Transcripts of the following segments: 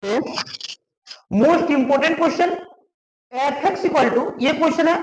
Most important question, F x equal to, ये question है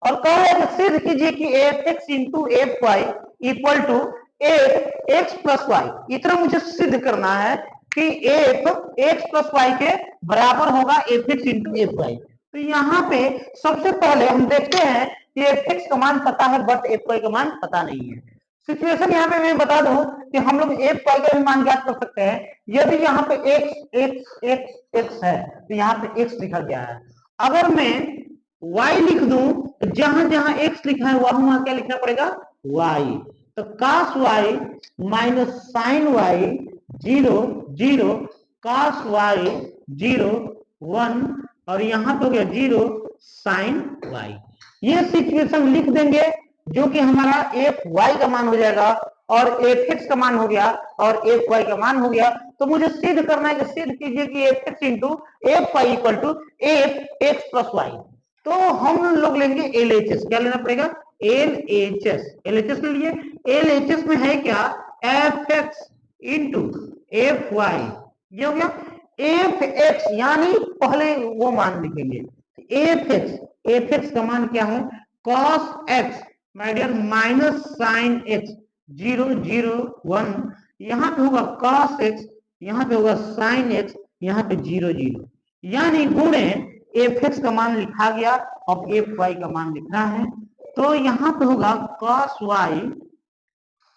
और कहा है सिद्ध कीजिए कि F x into F y equal to F x plus y. इतना मुझे सिद्ध करना है कि एफ एक्स प्लस वाई के बराबर होगा f x into F y. तो यहाँ पे सबसे पहले हम देखते हैं कि एफ एक्स का मान पता है बट एफ वाई का मान पता नहीं है। सिचुएशन यहाँ पे मैं बता दूं कि हम लोग एफ वाई का भी मान ज्ञात कर सकते हैं। यदि यहाँ पे एक्स एक्स एक्स एक्स है तो यहाँ पे एक्स लिखा गया है। अगर मैं y लिख दूं तो जहां जहां x लिखा है वहां क्या लिखना पड़ेगा y। तो cos y minus sine y 0 0 cos y 0 1 और यहां तो गया 0 साइन y। ये सिचुएशन लिख देंगे जो कि हमारा एफ वाई का मान हो जाएगा और एफ एक्स का मान हो गया और एफ वाई का मान हो गया। तो मुझे सिद्ध करना है कि सिद्ध कीजिए कि F x into F y equal to F x plus y. तो हम लोग लेंगे एल एच एस। क्या लेना पड़ेगा L H S. L H S ले लिए। एल एच एस में है क्या f x into F y. ये हो गया एफ एक्स यानी पहले वो मान लिखेंगे एफ एक्स। एफ एक्स का मान क्या है cos x my dear minus sine x 0 0 1। यहां पे होगा कॉस एक्स, यहां पे होगा साइन एक्स, यहां पे 0 0 यानी गुणे एफ एक्स का मान लिखा गया और एफ वाई का मान लिखना है। तो यहां पे होगा cos y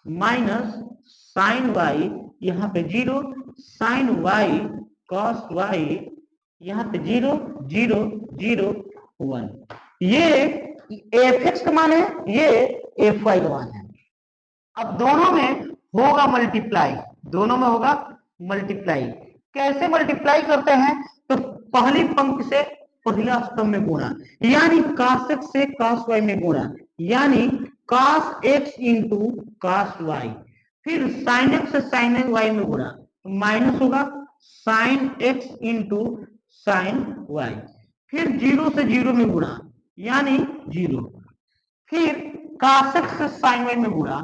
minus sine y, यहाँ पे 0 साइन वाई कॉस वाई, यहाँ पे 0 0 0 1। ये एफ एक्स का मान है, ये एफ वाई का मान है। अब दोनों में होगा मल्टीप्लाई, दोनों में होगा मल्टीप्लाई। कैसे मल्टीप्लाई करते हैं तो पहली पंक्ति से पहला स्तंभ में गुणा यानी cos x से cos y में गुणा यानी cos x into cos y। फिर sin x से sin y में गुणा माइनस होगा sin x into sin y। फिर 0 से 0 में गुणा यानी 0। फिर cos x से sin y में गुणा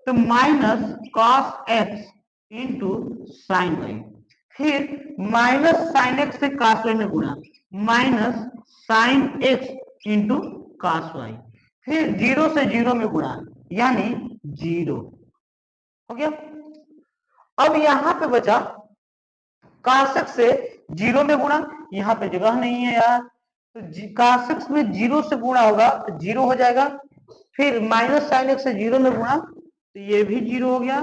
तो minus cos x into sine y. फिर माइनस साइन एक्स से cos y में गुणा minus sine x into cos y। फिर 0 से 0 में गुणा यानी 0 हो गया। अब यहां पे बचा cos x से 0 में गुणा, यहां पे जगह नहीं है यार तो cos x में 0 से गुणा होगा तो 0 हो जाएगा। फिर माइनस साइन एक्स से 0 में गुणा तो ये भी 0 हो गया।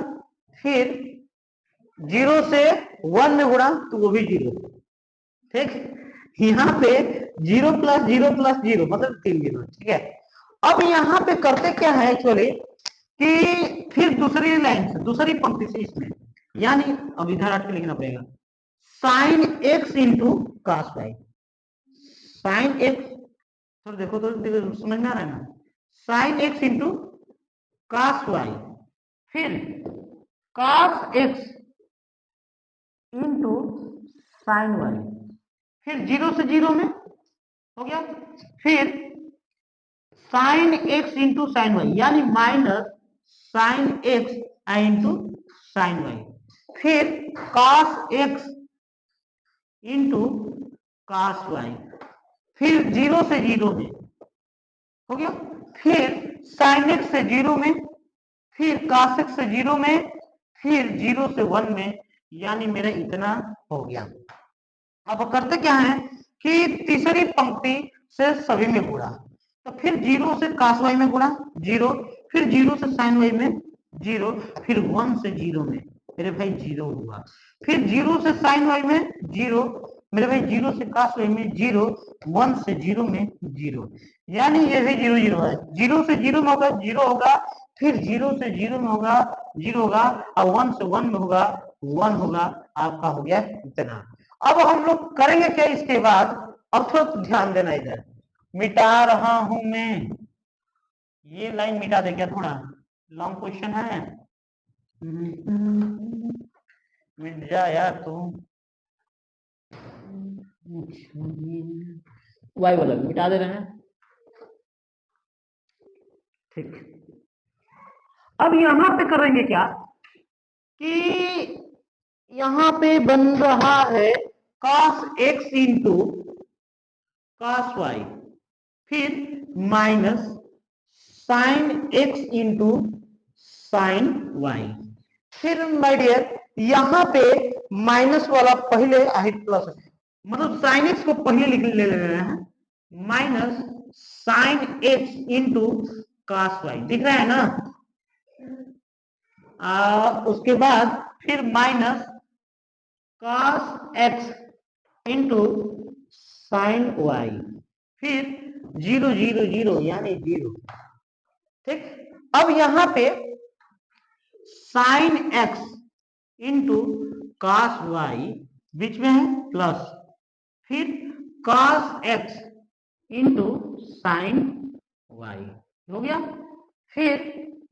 फिर 0 से 1 में गुणा तो वो भी 0। ठीक, यहाँ पे 0 प्लस 0 प्लस 0 मतलब 3 0। ठीक है, अब यहाँ पे करते क्या है एक्चुअली कि फिर दूसरी लाइन से दूसरी पंक्ति से इसमें यानी अब इधर हट के लिखना पड़ेगा sine x into cos y. Sine x तो देखो तो समझ में आ रहा है ना, sine x into cos y. फिर cos x into sine y. फिर 0 से 0 में हो गया। फिर sine x into sine y यानी minus sine x into sine y. फिर cos x into cos y. फिर 0 से 0 में हो गया। फिर साइन एक्स से 0 में, फिर cos x से 0 में, फिर 0 से 1 में यानी मेरा इतना हो गया। अब करते क्या है कि तीसरी पंक्ति से सभी में गुणा तो फिर 0 से cos y में गुणा 0, फिर 0 से sin y में 0, फिर 1 से 0 में मेरे भाई 0 हुआ। फिर 0 से sin y में 0 मेरे भाई, 0 से cos y में 0, 1 से 0 में 0 यानी ये भी 0 0 है। 0 से 0 में होगा 0 होगा, फिर 0 से 0 में होगा 0 होगा और 1 से 1 में होगा 1 होगा। आपका हो गया इतना। अब हम लोग करेंगे क्या इसके बाद, अब थोड़ा ध्यान देना इधर, मिटा रहा हूं मैं ये लाइन मिटा दे क्या, थोड़ा लॉन्ग क्वेश्चन है मिट जा यार तू। वाई वाला मिटा दे रहे हैं। ठीक, अब यहां पे करेंगे क्या कि यहां पे बन रहा है cos x into cos y, फिर minus sin x into sin y। फिर माय डियर यहां पे माइनस वाला पहले आई प्लस, मतलब sin x को पहले लिख ले रहे हैं, minus sin x into cos y, दिख रहा है ना। उसके बाद फिर minus cos x into sin y, फिर 0 0 0 यानी 0। ठीक, अब यहां पे sin x into cos y बीच में है प्लस, फिर cos x into sin y हो गया। फिर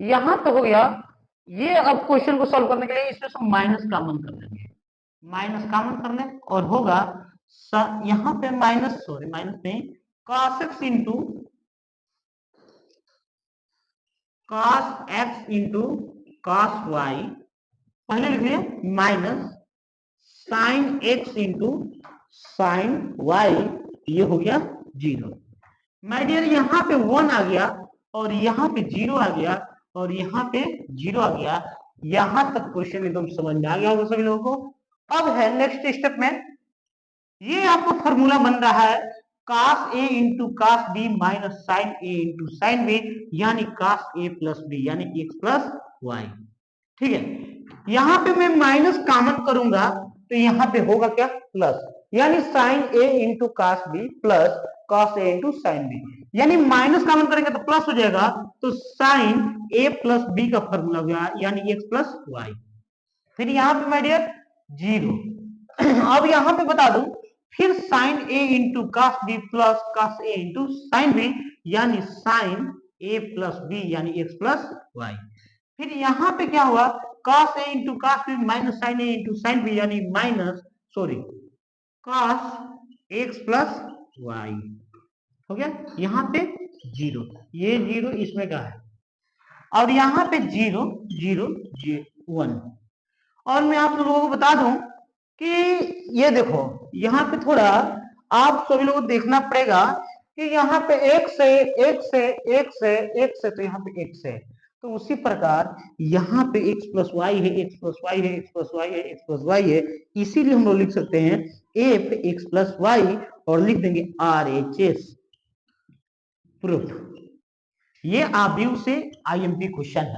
यहां पे हो गया ये। अब क्वेश्चन को सॉल्व करने के लिए इसमें से माइनस कॉमन कर लेंगे, माइनस कॉमन कर लें और होगा यहां पे माइनस, सॉरी माइनस नहीं, cos x into cos x into cos y, पहले लिख लिया, minus sin x into sin y, ये हो गया 0। माय डियर यहाँ पे 1 आ गया और यहाँ पे 0 आ गया और यहाँ पे 0 आ गया। यहां तक क्वेश्चन एकदम समझ में आ गया होगा सभी लोगों को। अब है नेक्स्ट स्टेप में, ये आपको फॉर्मूला बन रहा है cos a into cos b minus sin a into sin b, यानी cos a प्लस b यानी x प्लस y। ठीक है, यहां पे मैं माइनस कॉमन करूंगा तो यहां पे होगा क्या, प्लस, यानी sin a into cos b plus cos a into sin b, यानी माइनस कॉमन करेंगे तो प्लस हो जाएगा, तो sin a प्लस b का फॉर्मूला हो गया यानी x प्लस y। फिर यहाँ पे माय डियर 0। अब यहाँ पे बता दूं, फिर sin a into cos b plus cos a into sin b, यानी sin a प्लस b यानी x प्लस y। फिर यहाँ पे क्या हुआ, cos a into cos b minus sin a into sin b, यानी minus, sorry, cos x plus y हो गया। यहाँ पे 0, ये 0 इसमें का है, और यहाँ पे 0 0 1। और मैं आप लोगों को बता दूं कि ये देखो यहाँ पे थोड़ा आप सभी लोगों को देखना पड़ेगा कि यहाँ पे एक से एक से एक से एक से, तो यहाँ पे x है, तो उसी प्रकार यहाँ पे x प्लस वाई है, x प्लस वाई है, x प्लस वाई है, x प्लस वाई है, इसीलिए हम लोग लिख सकते हैं a पे x प्लस वाई और लिख देंगे RHS प्रूफ। ये आप व्यू से IMP क्वेश्चन है।